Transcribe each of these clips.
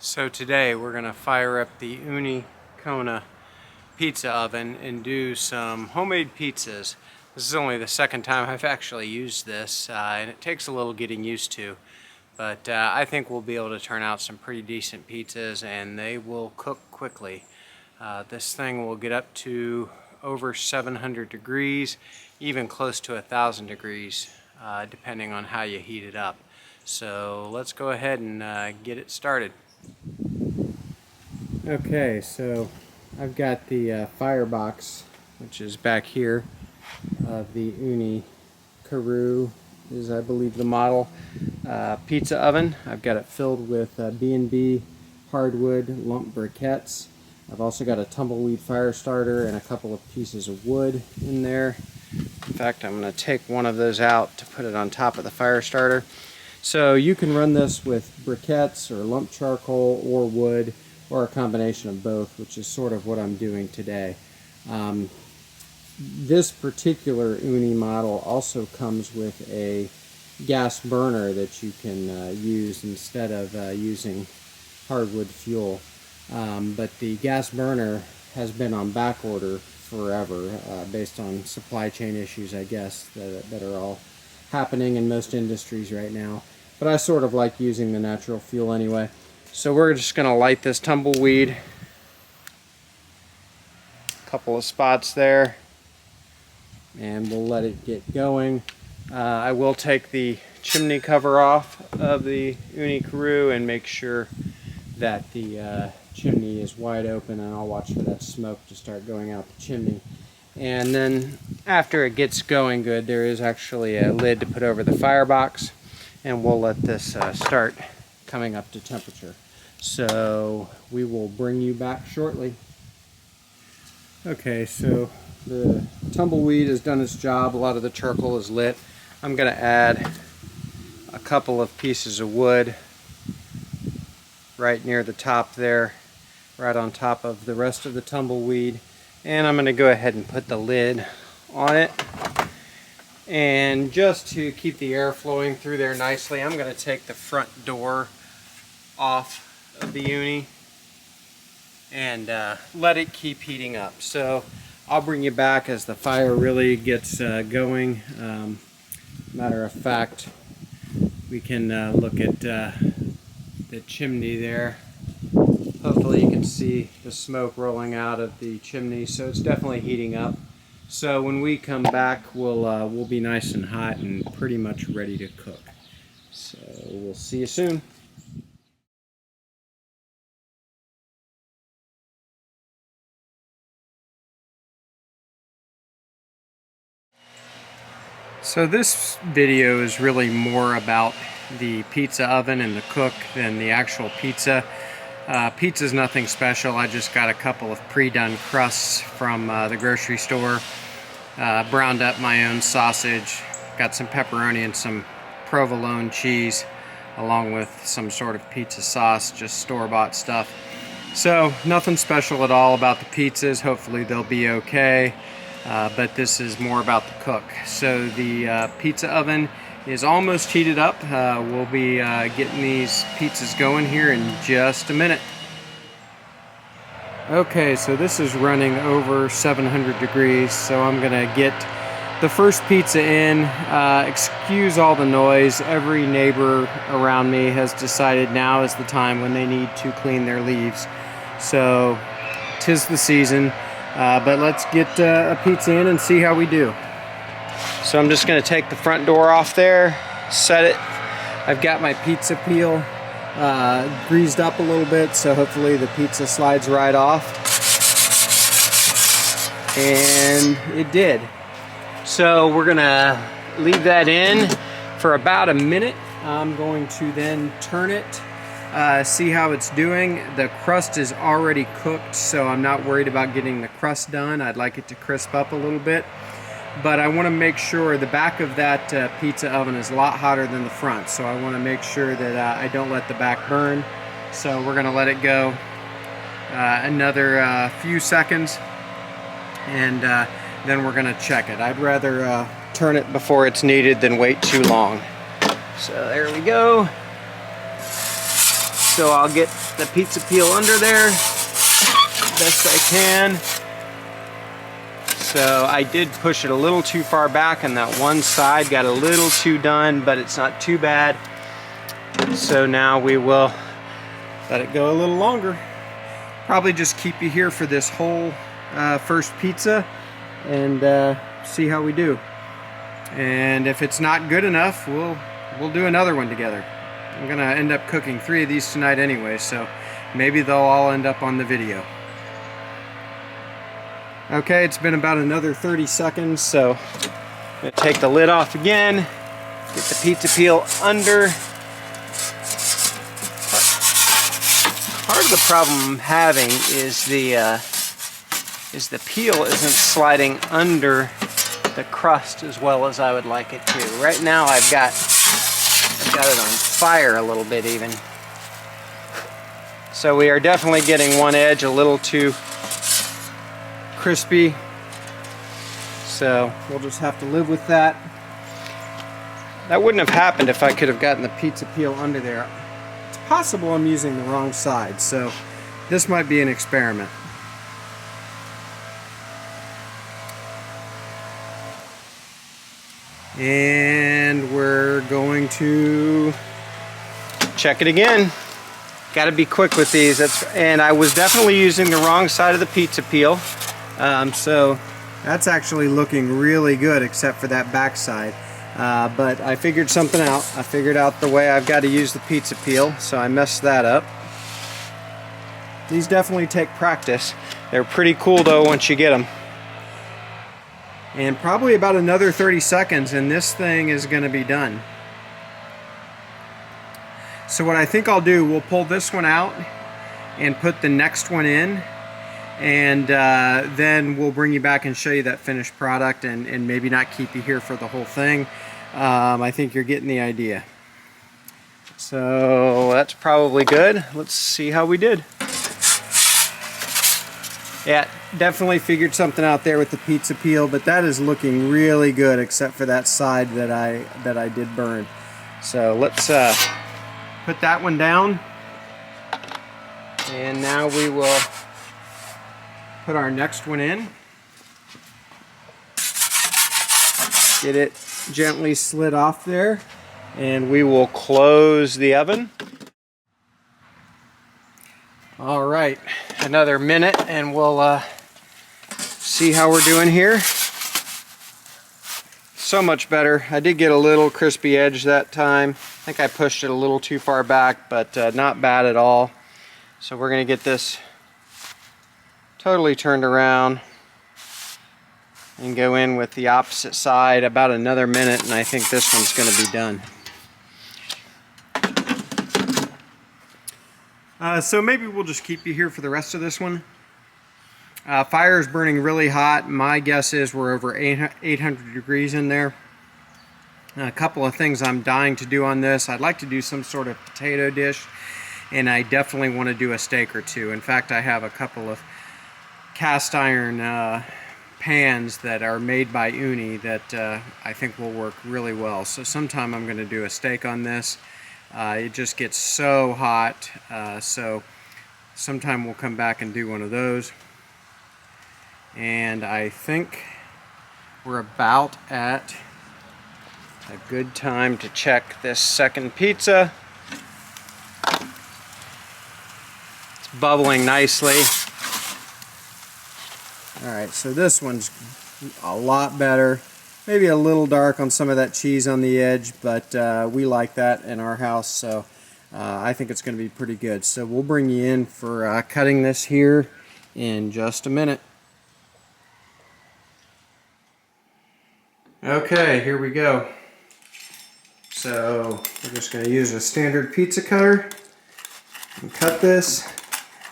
So today we're going to fire up the Ooni Karu pizza oven and do some homemade pizzas. This is only the second time I've actually used this, and it takes a little getting used to. But I think we'll be able to turn out some pretty decent pizzas, and they will cook quickly. This thing will get up to over 700 degrees, even close to 1,000 degrees, depending on how you heat it up. So let's go ahead and get it started. Okay, so I've got the firebox, which is back here, of the Ooni Karu is, I believe, the model pizza oven. I've got it filled with B&B hardwood lump briquettes. I've also got a tumbleweed fire starter and a couple of pieces of wood in there. In fact, I'm going to take one of those out to put it on top of the fire starter. So you can run this with briquettes or lump charcoal or wood, or a combination of both, which is sort of what I'm doing today. This particular Ooni model also comes with a gas burner that you can use instead of using hardwood fuel. But the gas burner has been on back order forever, based on supply chain issues, I guess, that are all happening in most industries right now. But I sort of like using the natural fuel anyway. So we're just going to light this tumbleweed. A couple of spots there. And we'll let it get going. I will take the chimney cover off of the Ooni Karu and make sure that the chimney is wide open, and I'll watch for that smoke to start going out the chimney. And then after it gets going good, there is actually a lid to put over the firebox, and we'll let this start coming up to temperature. So we will bring you back shortly. Okay, so the tumbleweed has done its job. A lot of the charcoal is lit. I'm going to add a couple of pieces of wood right near the top there, right on top of the rest of the tumbleweed. And I'm going to go ahead and put the lid on it. And just to keep the air flowing through there nicely, I'm going to take the front door off of the Ooni and let it keep heating up. So I'll bring you back as the fire really gets going. Matter of fact, we can look at the chimney there. Hopefully you can see the smoke rolling out of the chimney, so it's definitely heating up. So when we come back, we'll be nice and hot and pretty much ready to cook. So we'll see you soon. So this video is really more about the pizza oven and the cook than the actual pizza. Pizza's nothing special. I just got a couple of pre-done crusts from the grocery store. Browned up my own sausage, got some pepperoni and some provolone cheese, along with some sort of pizza sauce, just store-bought stuff. So nothing special at all about the pizzas. Hopefully they'll be okay. But this is more about the cook. So the pizza oven is almost heated up. We'll be getting these pizzas going here in just a minute. Okay, so this is running over 700 degrees, so I'm gonna get the first pizza in. Excuse all the noise. Every neighbor around me has decided now is the time when they need to clean their leaves. So 'tis the season. But let's get a pizza in and see how we do. So I'm just going to take the front door off there, set it. I've got my pizza peel greased up a little bit, so hopefully the pizza slides right off. And it did. So we're going to leave that in for about a minute. I'm going to then turn it. See how it's doing. The crust is already cooked, so I'm not worried about getting the crust done. I'd like it to crisp up a little bit, but I want to make sure the back of that pizza oven is a lot hotter than the front, so I want to make sure that I don't let the back burn. So we're going to let it go another few seconds, and then we're going to check it. I'd rather turn it before it's needed than wait too long. So there we go. So I'll get the pizza peel under there best I can. So I did push it a little too far back and that one side got a little too done, but it's not too bad. So now we will let it go a little longer. Probably just keep you here for this whole first pizza and see how we do. And if it's not good enough, we'll do another one together. I'm gonna end up cooking 3 of these tonight anyway, so maybe they'll all end up on the video. Okay, it's been about another 30 seconds, so I'm gonna take the lid off again, get the pizza peel under. Part of the problem I'm having is the peel isn't sliding under the crust as well as I would like it to. Right now I've got it on fire a little bit even. So we are definitely getting one edge a little too crispy, so we'll just have to live with that. That wouldn't have happened if I could have gotten the pizza peel under there. It's possible I'm using the wrong side, so this might be an experiment. And we're going to check it again. Got to be quick with these. And I was definitely using the wrong side of the pizza peel. So that's actually looking really good except for that back side. But I figured something out. I figured out the way I've got to use the pizza peel, so I messed that up. These definitely take practice. They're pretty cool though once you get them. And probably about another 30 seconds and this thing is going to be done. So what I think I'll do, we'll pull this one out and put the next one in, and then we'll bring you back and show you that finished product and maybe not keep you here for the whole thing. I think you're getting the idea. So that's probably good. Let's see how we did. Yeah, definitely figured something out there with the pizza peel, but that is looking really good except for that side that I did burn. So let's put that one down, and now we will put our next one in. Get it gently slid off there, and we will close the oven. All right, another minute and we'll see how we're doing here. So much better. I did get a little crispy edge that time. I think I pushed it a little too far back, but not bad at all. So we're gonna get this totally turned around and go in with the opposite side about another minute, and I think this one's gonna be done. So maybe we'll just keep you here for the rest of this one. Fire is burning really hot. My guess is we're over 800 degrees in there. A couple of things I'm dying to do on this. I'd like to do some sort of potato dish, and I definitely want to do a steak or two. In fact, I have a couple of cast iron pans that are made by Ooni that I think will work really well. So sometime I'm going to do a steak on this. It just gets so hot, so sometime we'll come back and do one of those. And I think we're about at a good time to check this second pizza. It's bubbling nicely. Alright, so this one's a lot better. Maybe a little dark on some of that cheese on the edge, but we like that in our house, so I think it's going to be pretty good. So we'll bring you in for cutting this here in just a minute. Okay, here we go. So we're just going to use a standard pizza cutter and cut this.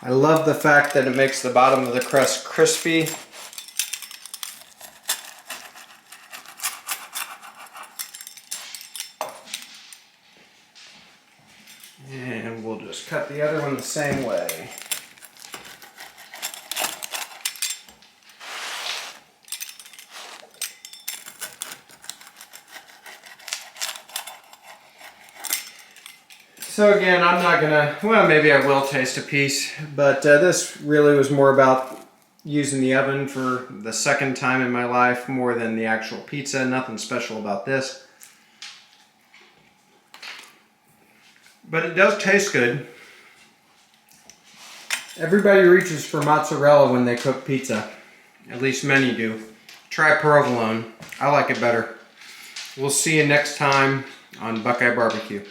I love the fact that it makes the bottom of the crust crispy. And we'll just cut the other one the same way. So again, I'm not gonna, well, maybe I will taste a piece, but this really was more about using the oven for the second time in my life more than the actual pizza. Nothing special about this. But it does taste good. Everybody reaches for mozzarella when they cook pizza. At least many do. Try provolone. I like it better. We'll see you next time on Buckeye Barbecue.